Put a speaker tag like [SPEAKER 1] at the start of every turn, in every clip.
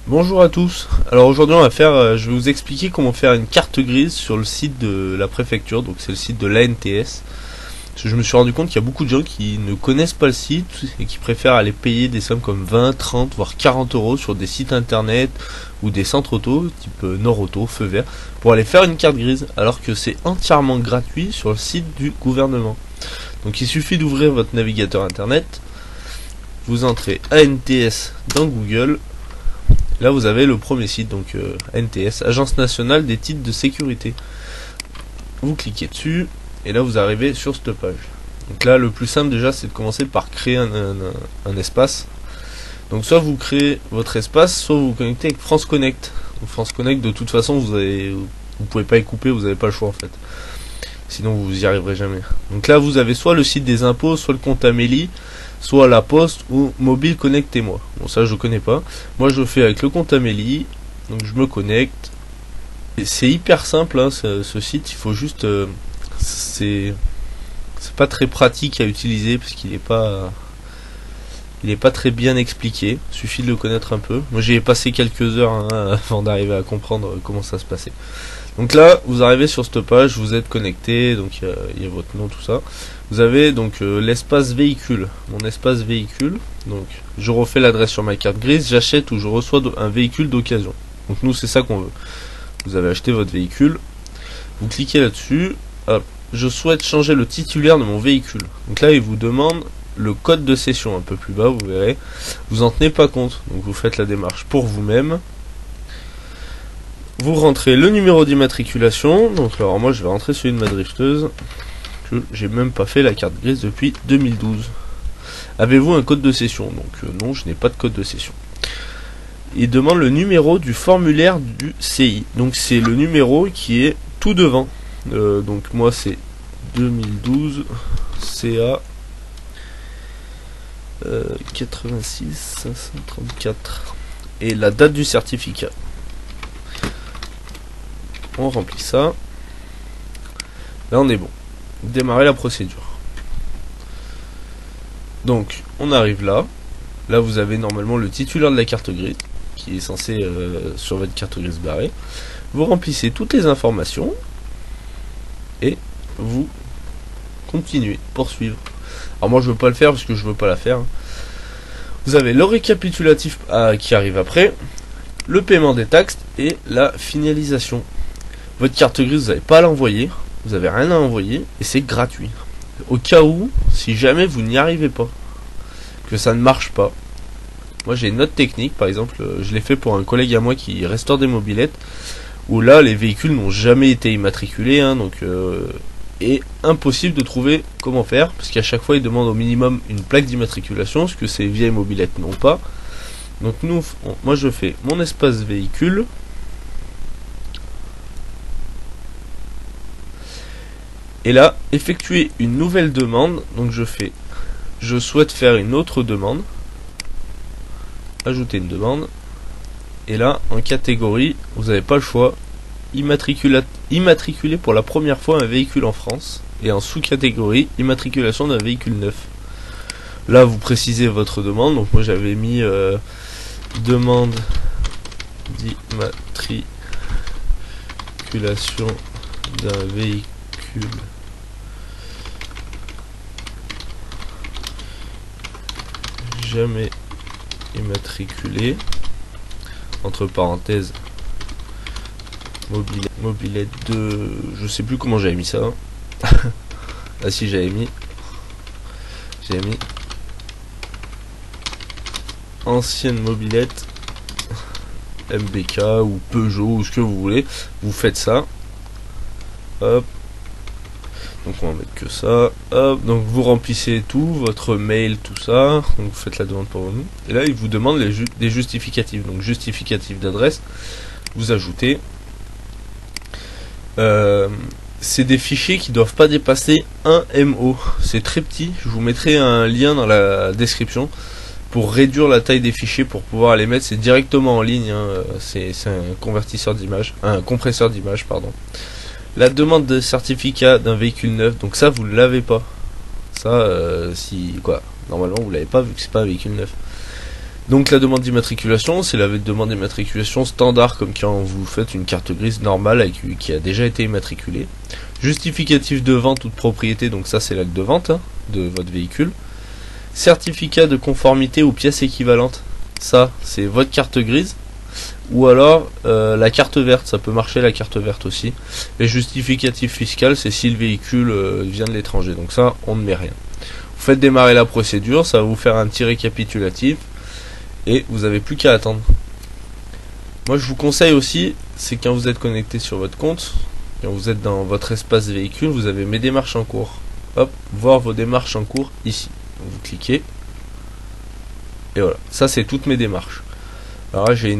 [SPEAKER 1] Bonjour à tous. Alors aujourd'hui je vais vous expliquer comment faire une carte grise sur le site de la préfecture, donc c'est le site de l'ANTS. Parce que je me suis rendu compte qu'il y a beaucoup de gens qui ne connaissent pas le site et qui préfèrent aller payer des sommes comme 20, 30, voire 40 euros sur des sites internet ou des centres auto, type Nord Auto, Feu Vert, pour aller faire une carte grise, alors que c'est entièrement gratuit sur le site du gouvernement. Donc il suffit d'ouvrir votre navigateur internet, vous entrez ANTS dans Google. Là vous avez le premier site, donc ANTS, Agence Nationale des Titres de Sécurité. Vous cliquez dessus et là vous arrivez sur cette page. Donc là le plus simple déjà c'est de commencer par créer un espace. Donc soit vous créez votre espace, soit vous vous connectez avec France Connect. Donc France Connect de toute façon vous pouvez pas y couper, vous n'avez pas le choix en fait. Sinon vous y arriverez jamais. Donc là vous avez soit le site des impôts, soit le compte Amélie, soit la poste ou mobile connectez-moi. Bon ça je connais pas. Moi je fais avec le compte Amélie. Donc je me connecte. C'est hyper simple hein, ce site. Il faut juste c'est pas très pratique à utiliser parce qu'il est pas très bien expliqué. Il suffit de le connaître un peu. Moi j'y ai passé quelques heures hein, avant d'arriver à comprendre comment ça se passait. Donc là, vous arrivez sur cette page, vous êtes connecté, donc il y a votre nom, tout ça. Vous avez donc l'espace véhicule, mon espace véhicule. Donc je refais l'adresse sur ma carte grise, j'achète ou je reçois un véhicule d'occasion. Donc nous c'est ça qu'on veut. Vous avez acheté votre véhicule, vous cliquez là-dessus. Hop, je souhaite changer le titulaire de mon véhicule. Donc là il vous demande le code de cession un peu plus bas, vous verrez. Vous en tenez pas compte, donc vous faites la démarche pour vous-même. Vous rentrez le numéro d'immatriculation. Donc alors moi je vais rentrer celui de ma drifteuse. J'ai même pas fait la carte grise depuis 2012. Avez-vous un code de cession? Donc non, je n'ai pas de code de cession. Il demande le numéro du formulaire du CI. Donc c'est le numéro qui est tout devant. Donc moi c'est 2012 CA 86 534 et la date du certificat. On remplit ça. Là on est bon. Démarrer la procédure. Donc on arrive là. Là vous avez normalement le titulaire de la carte grise qui est censé sur votre carte grise barrée. Vous remplissez toutes les informations et vous continuez, poursuivre. Alors moi je veux pas le faire parce que je veux pas la faire. Vous avez le récapitulatif qui arrive après, le paiement des taxes et la finalisation. Votre carte grise, vous n'avez pas à l'envoyer, vous n'avez rien à envoyer et c'est gratuit. Au cas où, si jamais vous n'y arrivez pas, que ça ne marche pas, moi j'ai une autre technique, par exemple, je l'ai fait pour un collègue à moi qui restaure des mobylettes, où là les véhicules n'ont jamais été immatriculés, hein, donc est impossible de trouver comment faire, parce qu'à chaque fois ils demandent au minimum une plaque d'immatriculation, ce que ces vieilles mobylettes n'ont pas. Donc moi je fais mon espace véhicule. Et là, effectuer une nouvelle demande. Donc je souhaite faire une autre demande. Ajouter une demande. Et là, en catégorie, vous n'avez pas le choix. Immatriculer pour la première fois un véhicule en France. Et en sous-catégorie, immatriculation d'un véhicule neuf. Là, vous précisez votre demande. Donc moi j'avais mis demande d'immatriculation d'un véhicule jamais immatriculé, entre parenthèses mobilette de, je sais plus comment j'avais mis ça. Ah si, j'avais mis ancienne mobilette MBK ou Peugeot ou ce que vous voulez. Vous faites ça. Hop. Donc on va mettre que ça. Hop. Donc vous remplissez tout, votre mail, tout ça. Donc vous faites la demande pour nous. Et là il vous demande des justificatifs. Donc justificatif d'adresse. Vous ajoutez. C'est des fichiers qui doivent pas dépasser 1 MO. C'est très petit. Je vous mettrai un lien dans la description pour réduire la taille des fichiers pour pouvoir les mettre. C'est directement en ligne. Hein. C'est un convertisseur d'image, un compresseur d'image, pardon. La demande de certificat d'un véhicule neuf, donc ça vous ne l'avez pas. Ça, si quoi, normalement vous l'avez pas vu que c'est pas un véhicule neuf. Donc la demande d'immatriculation, c'est la demande d'immatriculation standard comme quand vous faites une carte grise normale qui a déjà été immatriculée. Justificatif de vente ou de propriété, donc ça c'est l'acte de vente de votre véhicule. Certificat de conformité aux pièces équivalentes, ça c'est votre carte grise. Ou alors la carte verte, ça peut marcher la carte verte aussi. Et justificatif fiscal, c'est si le véhicule vient de l'étranger, donc ça on ne met rien. Vous faites démarrer la procédure, ça va vous faire un petit récapitulatif. Et vous n'avez plus qu'à attendre. Moi je vous conseille aussi, c'est quand vous êtes connecté sur votre compte, quand vous êtes dans votre espace véhicule, vous avez mes démarches en cours. Hop, voir vos démarches en cours ici. Vous cliquez. Et voilà, ça c'est toutes mes démarches. Alors là j'ai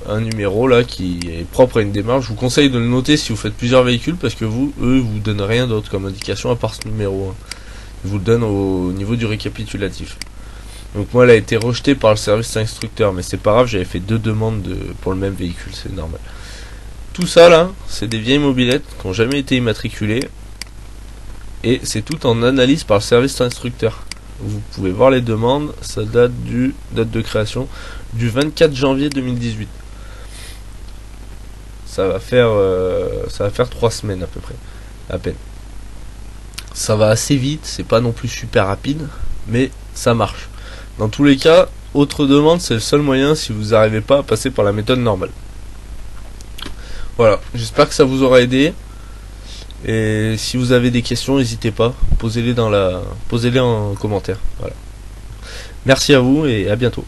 [SPEAKER 1] un numéro là qui est propre à une démarche. Je vous conseille de le noter si vous faites plusieurs véhicules parce que eux vous donnent rien d'autre comme indication à part ce numéro. Ils vous le donnent au niveau du récapitulatif. Donc moi elle a été rejetée par le service instructeur, mais c'est pas grave, j'avais fait 2 demandes pour le même véhicule, c'est normal. Tout ça là, c'est des vieilles mobylettes qui n'ont jamais été immatriculées, et c'est tout en analyse par le service instructeur. Vous pouvez voir les demandes, ça date de création du 24 janvier 2018. Ça va faire 3 semaines à peu près, à peine. Ça va assez vite, c'est pas non plus super rapide, mais ça marche. Dans tous les cas, autre demande, c'est le seul moyen si vous n'arrivez pas à passer par la méthode normale. Voilà, j'espère que ça vous aura aidé. Et si vous avez des questions, n'hésitez pas, posez-les en commentaire. Voilà. Merci à vous et à bientôt.